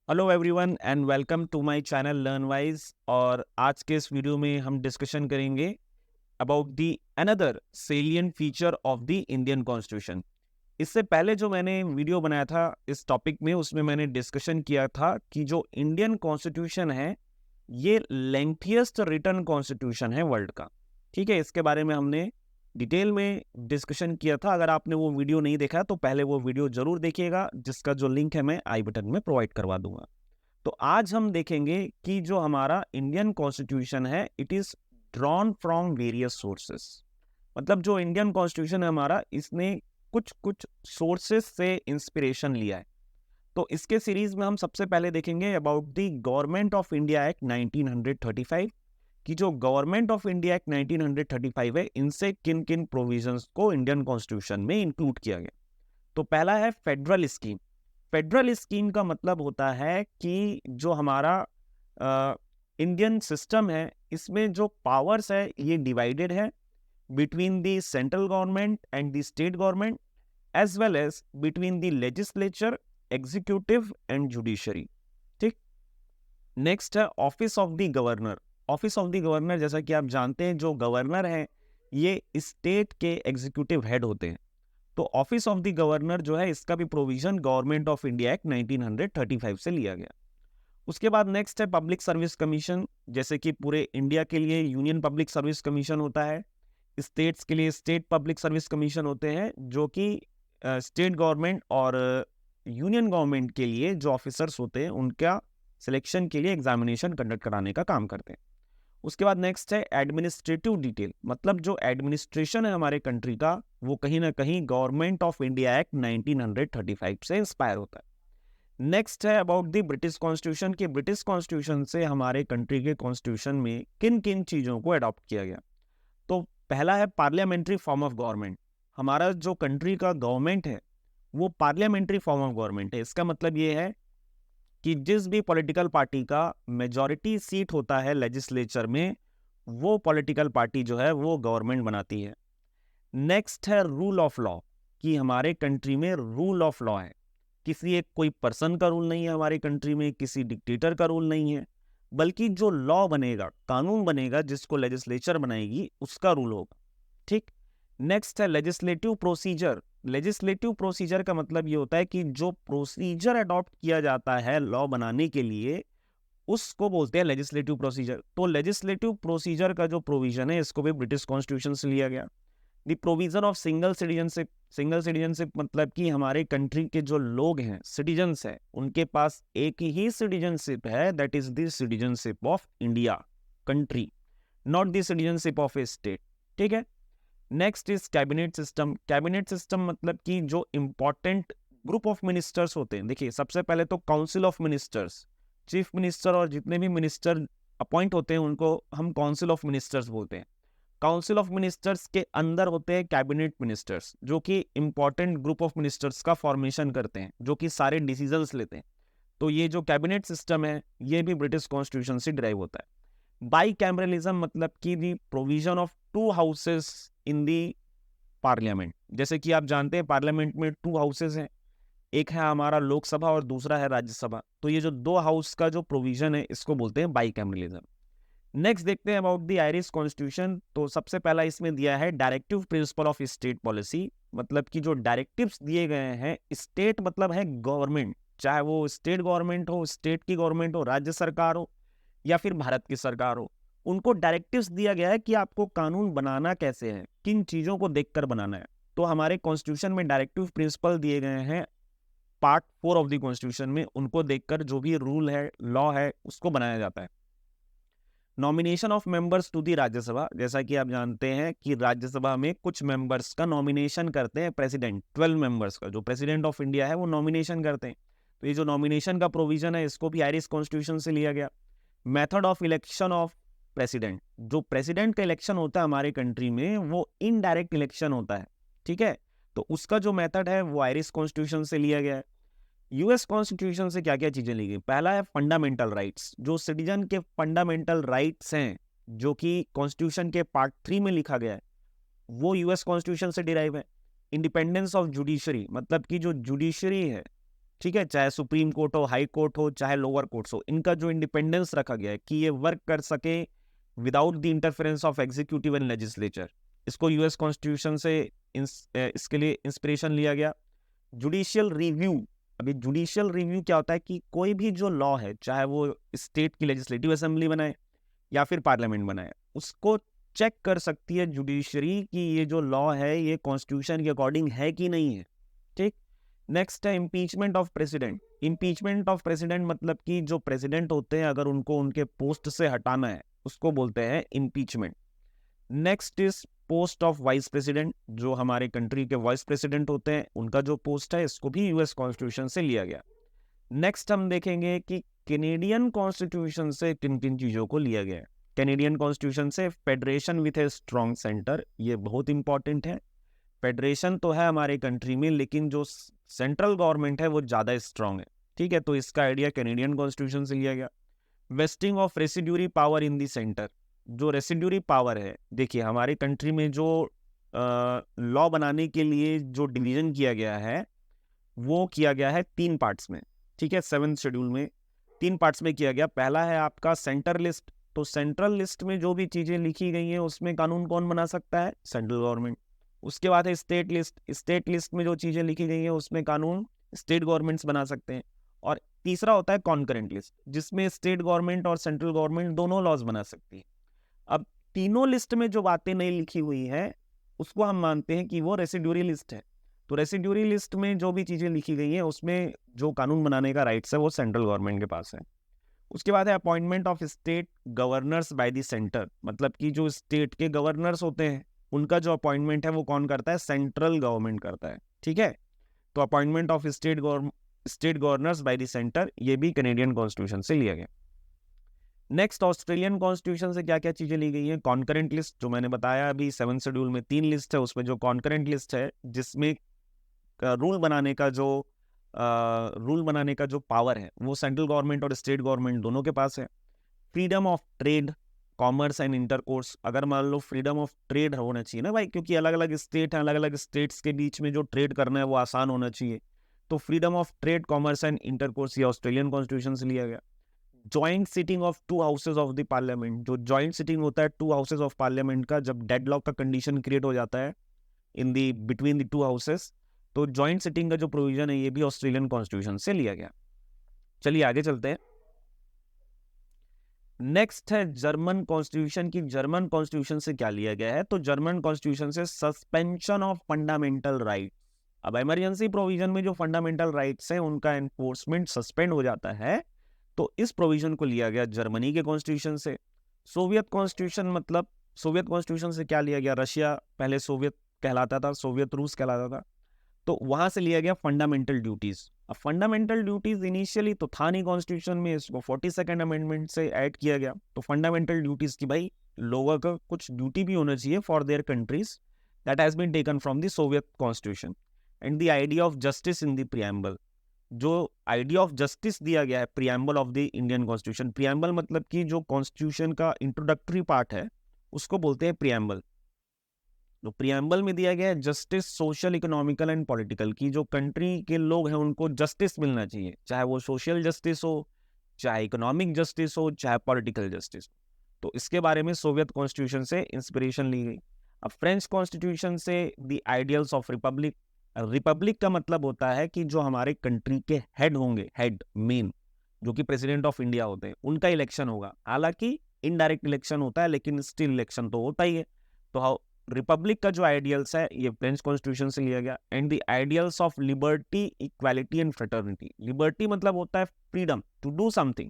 Hello everyone and welcome to my channel Learnwise. और आज के इस वीडियो में हम डिस्कशन करेंगे about the another salient feature of the Indian constitution. इससे पहले जो मैंने वीडियो बनाया था इस टॉपिक में, उसमें मैंने डिस्कशन किया था कि जो इंडियन कॉन्स्टिट्यूशन है ये लेंथिएस्ट रिटन कॉन्स्टिट्यूशन है वर्ल्ड का। ठीक है, इसके बारे में हमने डिटेल में डिस्कशन किया था। अगर आपने वो वीडियो नहीं देखा तो पहले वो वीडियो जरूर देखिएगा, जिसका जो लिंक है मैं आई बटन में प्रोवाइड करवा दूंगा। तो आज हम देखेंगे कि जो हमारा इंडियन कॉन्स्टिट्यूशन है it is drawn from various sources. मतलब जो इंडियन कॉन्स्टिट्यूशन है हमारा, इसने कुछ कुछ सोर्सेस से इंस्पिरेशन लिया है। तो इसके सीरीज में हम सबसे पहले देखेंगे about the government of India act 1935 कि जो गवर्नमेंट ऑफ इंडिया एक्ट 1935 है इनसे किन किन प्रोविजंस को इंडियन कॉन्स्टिट्यूशन में इंक्लूड किया गया। तो पहला है फेडरल स्कीम। फेडरल स्कीम का मतलब होता है कि जो हमारा इंडियन सिस्टम है इसमें जो पावर्स है ये डिवाइडेड है between the central government and the state government as well as between the legislature, executive and judiciary. ठीक। नेक्स्ट है office of the governor. Office of the governor, जैसा कि आप जानते हैं, जो गवर्नर है ये स्टेट के एग्जीक्यूटिव हेड होते हैं। तो ऑफिस ऑफ द गवर्नर जो है इसका भी provision government of India act 1935 से लिया गया। उसके बाद नेक्स्ट है पब्लिक सर्विस कमीशन। जैसे कि पूरे इंडिया के लिए यूनियन पब्लिक सर्विस कमीशन होता है, स्टेट्स के लिए स्टेट पब्लिक सर्विस कमीशन होते हैं, जो कि स्टेट गवर्नमेंट और यूनियन गवर्नमेंट के लिए जो ऑफिसर्स होते हैं उनका सिलेक्शन के लिए एग्जामिनेशन कंडक्ट कराने का काम करते हैं। उसके बाद नेक्स्ट है एडमिनिस्ट्रेटिव डिटेल। मतलब जो एडमिनिस्ट्रेशन है हमारे कंट्री का वो कहीं ना कहीं गवर्नमेंट ऑफ इंडिया एक्ट 1935 से इंस्पायर होता है। नेक्स्ट है अबाउट द ब्रिटिश कॉन्स्टिट्यूशन कि ब्रिटिश कॉन्स्टिट्यूशन से हमारे कंट्री के कॉन्स्टिट्यूशन में किन किन चीज़ों को अडॉप्ट किया गया। तो पहला है पार्लियामेंट्री फॉर्म ऑफ गवर्नमेंट। हमारा जो कंट्री का गवर्नमेंट है वो पार्लियामेंट्री फॉर्म ऑफ गवर्नमेंट है। इसका मतलब ये है कि जिस भी पॉलिटिकल पार्टी का मेजॉरिटी सीट होता है लेजिस्लेचर में, वो पॉलिटिकल पार्टी जो है वो गवर्नमेंट बनाती है। नेक्स्ट है रूल ऑफ लॉ कि हमारे कंट्री में रूल ऑफ लॉ है। किसी एक कोई पर्सन का रूल नहीं है हमारी कंट्री में, किसी डिक्टेटर का रूल नहीं है, बल्कि जो लॉ बनेगा, कानून बनेगा, जिसको लेजिस्लेचर बनाएगी उसका रूल होगा। ठीक। नेक्स्ट है लेजिस्लेटिव प्रोसीजर। लेजिस्लेटिव प्रोसीजर का मतलब ये होता है कि जो प्रोसीजर अडॉप्ट किया जाता है लॉ बनाने के लिए उसको बोलते हैं लेजिस्लेटिव प्रोसीजर। तो लेजिस्लेटिव प्रोसीजर का जो प्रोविजन है इसको भी ब्रिटिश कॉन्स्टिट्यूशन से लिया गया। The provision of single citizenship. Single citizenship मतलब कि हमारे कंट्री के जो लोग हैं, सिटीजन्स हैं, उनके पास एक ही सिटीजनशिप है, that is the citizenship of India country, not the citizenship of A state. ठीक है। Next is cabinet system. Cabinet system मतलब कि जो इंपॉर्टेंट ग्रुप ऑफ मिनिस्टर्स होते हैं। देखिए, सबसे पहले तो council of ministers, chief minister और जितने भी मिनिस्टर अपॉइंट होते हैं उनको हम काउंसिल ऑफ मिनिस्टर्स बोलते हैं। काउंसिल ऑफ मिनिस्टर्स के अंदर होते हैं कैबिनेट मिनिस्टर्स, जो कि इंपॉर्टेंट ग्रुप ऑफ मिनिस्टर्स का फॉर्मेशन करते हैं, जो कि सारे डिसीजंस लेते हैं। तो ये जो कैबिनेट सिस्टम है ये भी ब्रिटिश कॉन्स्टिट्यूशन से डिराइव होता है। बाई कैमरलिज्म मतलब कि दी provision of to houses in the parliament. जैसे कि आप जानते हैं पार्लियामेंट में टू हाउसेस हैं, एक है हमारा लोकसभा और दूसरा है राज्यसभा। तो ये जो दो हाउस का जो प्रोविजन है इसको बोलते हैं बाई कैमरलिज्म। नेक्स्ट देखते हैं अबाउट द आयरिश कॉन्स्टिट्यूशन। तो सबसे पहला इसमें दिया है directive principle of state policy. मतलब कि जो डायरेक्टिव्स दिए गए हैं, स्टेट मतलब है गवर्नमेंट, चाहे वो स्टेट गवर्नमेंट हो, स्टेट की गवर्नमेंट हो, राज्य सरकार हो या फिर भारत की सरकार हो, उनको डायरेक्टिव्स दिया गया है कि आपको कानून बनाना कैसे है, किन चीज़ों को देखकर बनाना है। तो हमारे कॉन्स्टिट्यूशन में डायरेक्टिव प्रिंसिपल दिए गए हैं पार्ट 4 ऑफ द कॉन्स्टिट्यूशन में, उनको देखकर जो भी रूल है, लॉ है, उसको बनाया जाता है। Nomination of members to the Rajya Sabha. जैसा कि आप जानते हैं कि राज्यसभा में कुछ मेंबर्स का नॉमिनेशन करते हैं प्रेसिडेंट, 12 मेंबर्स का जो प्रेसिडेंट ऑफ इंडिया है वो नॉमिनेशन करते हैं। तो ये जो नॉमिनेशन का प्रोविजन है इसको भी आयरिश कॉन्स्टिट्यूशन से लिया गया। Method of election of president. जो प्रेसिडेंट का इलेक्शन होता है हमारे कंट्री में वो इनडायरेक्ट इलेक्शन होता है। ठीक है। तो उसका जो मेथड है वो आयरिश कॉन्स्टिट्यूशन से लिया गया है। यूएस कॉन्स्टिट्यूशन से क्या क्या चीजें ली गई। पहला है फंडामेंटल राइट्स। जो सिटीजन के फंडामेंटल राइट्स हैं जो कि कॉन्स्टिट्यूशन के पार्ट 3 में लिखा गया है वो यूएस कॉन्स्टिट्यूशन से डिराइव है। इंडिपेंडेंस ऑफ जुडिशरी मतलब कि जो जुडिशरी है ठीक है, चाहे सुप्रीम कोर्ट हो, हाई कोर्ट हो, चाहे लोअर कोर्ट्स हो, इनका जो इंडिपेंडेंस रखा गया है कि ये वर्क कर सके without the interference of executive and legislature, इसको यूएस कॉन्स्टिट्यूशन से इसके लिए इंस्पिरेशन लिया गया। जुडिशियल रिव्यू, अभी जुडिशियल रिव्यू क्या होता है कि कोई भी जो लॉ है, चाहे वो स्टेट की लेजिस्लेटिव असेंबली बनाए या फिर पार्लियामेंट बनाए, उसको चेक कर सकती है जुडिशरी कि ये जो लॉ है ये कॉन्स्टिट्यूशन के अकॉर्डिंग है कि नहीं है। ठीक। नेक्स्ट है impeachment of president. Impeachment of president मतलब कि जो प्रेसिडेंट होते हैं अगर उनको उनके पोस्ट से हटाना है उसको बोलते हैं impeachment. Next is post of vice president, जो हमारे कंट्री के वाइस प्रेसिडेंट होते हैं उनका जो पोस्ट है, इसको भी यूएस कॉन्स्टिट्यूशन से लिया गया। नेक्स्ट हम देखेंगे कि कैनेडियन कॉन्स्टिट्यूशन से किन किन चीजों को लिया गया है। कैनेडियन कॉन्स्टिट्यूशन से federation with a strong centre, ये बहुत इंपॉर्टेंट है। फेडरेशन तो है हमारे कंट्री में, लेकिन जो सेंट्रल गवर्नमेंट है वो ज्यादा स्ट्रांग है। ठीक है, तो इसका आइडिया कैनेडियन कॉन्स्टिट्यूशन से लिया गया। Wasting of residuary power in the centre, जो रेसिड्यूरी पावर है, देखिए हमारे कंट्री में जो लॉ बनाने के लिए जो डिवीजन किया गया है वो किया गया है 3 पार्ट्स में। ठीक है, 7th शेड्यूल में 3 पार्ट्स में किया गया। पहला है आपका सेंटर लिस्ट, तो सेंट्रल लिस्ट में जो भी चीजें लिखी गई हैं उसमें कानून कौन बना सकता है? Central government. उसके बाद है स्टेट लिस्ट, स्टेट लिस्ट में जो चीजें लिखी गई हैं उसमें कानून स्टेट गवर्नमेंट्स बना सकते हैं। और तीसरा होता है कॉन्करेंट लिस्ट, जिसमें स्टेट गवर्नमेंट और सेंट्रल गवर्नमेंट दोनों लॉज बना सकती है। अब तीनों लिस्ट में जो बातें नहीं लिखी हुई है उसको हम मानते हैं कि वो रेसिड्यूरी लिस्ट है। तो रेसिड्यूरी लिस्ट में जो भी चीजें लिखी गई हैं उसमें जो कानून बनाने का राइट्स है वो सेंट्रल गवर्नमेंट के पास है। उसके बाद है appointment of state governors by the centre, मतलब कि जो स्टेट के गवर्नर्स होते हैं उनका जो अपॉइंटमेंट है वो कौन करता है? सेंट्रल गवर्नमेंट करता है। ठीक है, तो appointment of state governors by the centre, ये भी कैनेडियन कॉन्स्टिट्यूशन से लिया गया। नेक्स्ट ऑस्ट्रेलियन कॉन्स्टिट्यूशन से क्या क्या चीजें ली गई हैं? कॉन्करेंट लिस्ट, जो मैंने बताया अभी 7th शेड्यूल में 3 लिस्ट है, उसमें जो कॉन्करेंट लिस्ट है जिसमें रूल बनाने का जो पावर है वो सेंट्रल गवर्नमेंट और स्टेट गवर्नमेंट दोनों के पास है। Freedom of trade, commerce and intercourse, अगर मान लो फ्रीडम ऑफ ट्रेड होना चाहिए ना भाई, क्योंकि अलग अलग स्टेट हैं, अलग अलग स्टेट्स के बीच में जो ट्रेड करना है वो आसान होना चाहिए। तो freedom of trade, commerce and intercourse ये ऑस्ट्रेलियन कॉन्स्टिट्यूशन से लिया गया। Joint sitting of 2 houses of the parliament, जो जॉइंट सिटिंग होता है 2 हाउसेज ऑफ पार्लियामेंट का, जब डेडलॉक का कंडीशन क्रिएट हो जाता है इन दी बिटवीन द 2 हाउसेज, तो जॉइंट सिटिंग का जो प्रोविजन है ये भी ऑस्ट्रेलियन कॉन्स्टिट्यूशन से लिया गया। चलिए आगे चलते हैं। नेक्स्ट है जर्मन कॉन्स्टिट्यूशन की। जर्मन कॉन्स्टिट्यूशन से क्या लिया गया है? तो जर्मन कॉन्स्टिट्यूशन से सस्पेंशन ऑफ फंडामेंटल राइट। अब इमरजेंसी प्रोविजन में जो फंडामेंटल राइट्स हैं उनका एनफोर्समेंट सस्पेंड हो जाता है, तो इस प्रोविजन को लिया गया जर्मनी के कॉन्स्टिट्यूशन से। सोवियत कॉन्स्टिट्यूशन, मतलब सोवियत कॉन्स्टिट्यूशन से क्या लिया गया? रशिया पहले सोवियत कहलाता था, सोवियत रूस कहलाता था, तो वहां से लिया गया फंडामेंटल ड्यूटीज। अब फंडामेंटल ड्यूटीज इनिशियली तो था नहीं कॉन्स्टिट्यूशन में, इसको 42nd अमेंडमेंट से ऐड किया गया। तो फंडामेंटल ड्यूटीज की भाई लोगों का कुछ ड्यूटी भी होना चाहिए for their countries, that has been taken from the Soviet constitution. And the idea of justice in the preamble, जो आइडिया ऑफ जस्टिस दिया गया है preamble of the Indian constitution. Preamble मतलब कि जो कॉन्स्टिट्यूशन का इंट्रोडक्टरी पार्ट है उसको बोलते हैं प्रियम्बल। तो प्रियम्बल में दिया गया है justice social, economical and political, की जो कंट्री के लोग हैं उनको जस्टिस मिलना चाहिए, चाहे वो सोशल जस्टिस हो, चाहे इकोनॉमिक जस्टिस हो, चाहे पॉलिटिकल जस्टिस। तो इसके बारे में सोवियत कॉन्स्टिट्यूशन से इंस्पिरेशन ली गई। अब फ्रेंच कॉन्स्टिट्यूशन से the ideals of Republic. Republic का मतलब होता है कि जो हमारे कंट्री के हेड होंगे, हेड मेन, जो कि प्रेसिडेंट ऑफ इंडिया होते हैं, उनका इलेक्शन होगा। हालांकि इनडायरेक्ट इलेक्शन होता है लेकिन स्टिल इलेक्शन तो होता ही है। तो रिपब्लिक का जो आइडियल्स है ये फ्रेंच कॉन्स्टिट्यूशन से लिया गया। And the ideals of liberty, equality and fraternity. Liberty मतलब होता है freedom to do something,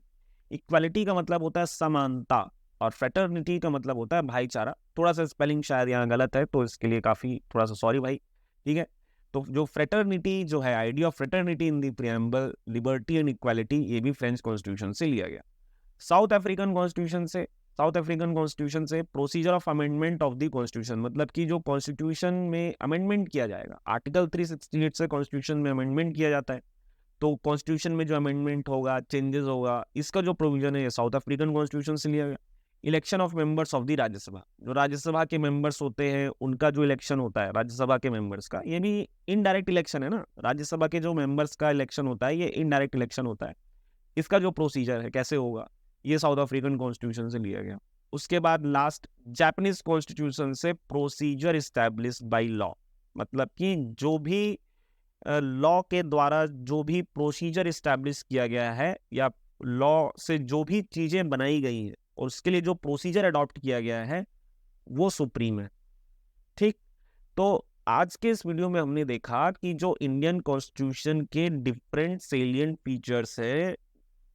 equality का मतलब होता है समानता, और फ्रेटर्निटी का मतलब होता है भाईचारा। थोड़ा सा स्पेलिंग शायद यहाँ गलत है तो इसके लिए काफी थोड़ा सा सॉरी भाई। ठीक है, तो जो फ्रेटर्निटी जो है, idea of fraternity in the preamble, liberty and equality, ये भी फ्रेंच कॉन्स्टिट्यूशन से लिया गया। साउथ अफ्रीकन कॉन्स्टिट्यूशन से procedure of amendment of the constitution, मतलब कि जो कॉन्स्टिट्यूशन में अमेंडमेंट किया जाएगा, आर्टिकल 368 से कॉन्स्टिट्यूशन में अमेंडमेंट किया जाता है, तो कॉन्स्टिट्यूशन में जो अमेंडमेंट होगा, चेंजेस होगा, इसका जो प्रोविजन है ये साउथ अफ्रीकन कॉन्स्टिट्यूशन से लिया गया। Election of members of the Rajya Sabha, जो राज्यसभा के मेंबर्स होते हैं उनका जो इलेक्शन होता है राज्यसभा के मेंबर्स का, ये भी इनडायरेक्ट इलेक्शन है ना। राज्यसभा के जो मेंबर्स का इलेक्शन होता है ये इनडायरेक्ट इलेक्शन होता है। इसका जो प्रोसीजर है कैसे होगा, ये साउथ अफ्रीकन कॉन्स्टिट्यूशन से लिया गया। उसके बाद लास्ट जापानीज कॉन्स्टिट्यूशन से प्रोसीजर इस्टेब्लिश बाय लॉ, मतलब कि जो भी लॉ के द्वारा जो भी प्रोसीजर इस्टेब्लिश किया गया है या लॉ से जो भी चीजें बनाई गई हैं और उसके लिए जो प्रोसीजर अडॉप्ट किया गया है वो सुप्रीम है। ठीक, तो आज के इस वीडियो में हमने देखा कि जो इंडियन कॉन्स्टिट्यूशन के डिफरेंट सेलिएंट फीचर्स है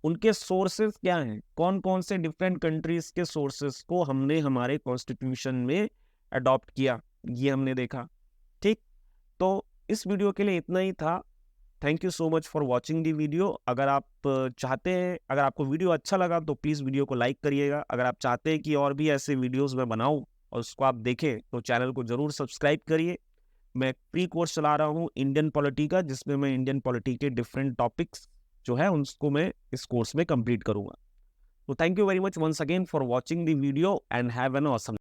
उनके सोर्सेस क्या हैं, कौन कौन से डिफरेंट कंट्रीज के सोर्सेस को हमने हमारे कॉन्स्टिट्यूशन में अडॉप्ट किया, ये हमने देखा। ठीक, तो इस वीडियो के लिए इतना ही था। Thank you so much for watching the video. अगर आप चाहते हैं, अगर आपको वीडियो अच्छा लगा तो प्लीज़ वीडियो को लाइक करिएगा। अगर आप चाहते हैं कि और भी ऐसे वीडियोस मैं बनाऊं और उसको आप देखें तो चैनल को ज़रूर सब्सक्राइब करिए। मैं फ्री कोर्स चला रहा हूं इंडियन पॉलिटी का, जिसमें मैं इंडियन पॉलिटी के डिफरेंट टॉपिक्स जो है उनको मैं इस कोर्स में कंप्लीट करूंगा। तो thank you very much once again for watching the video and have an awesome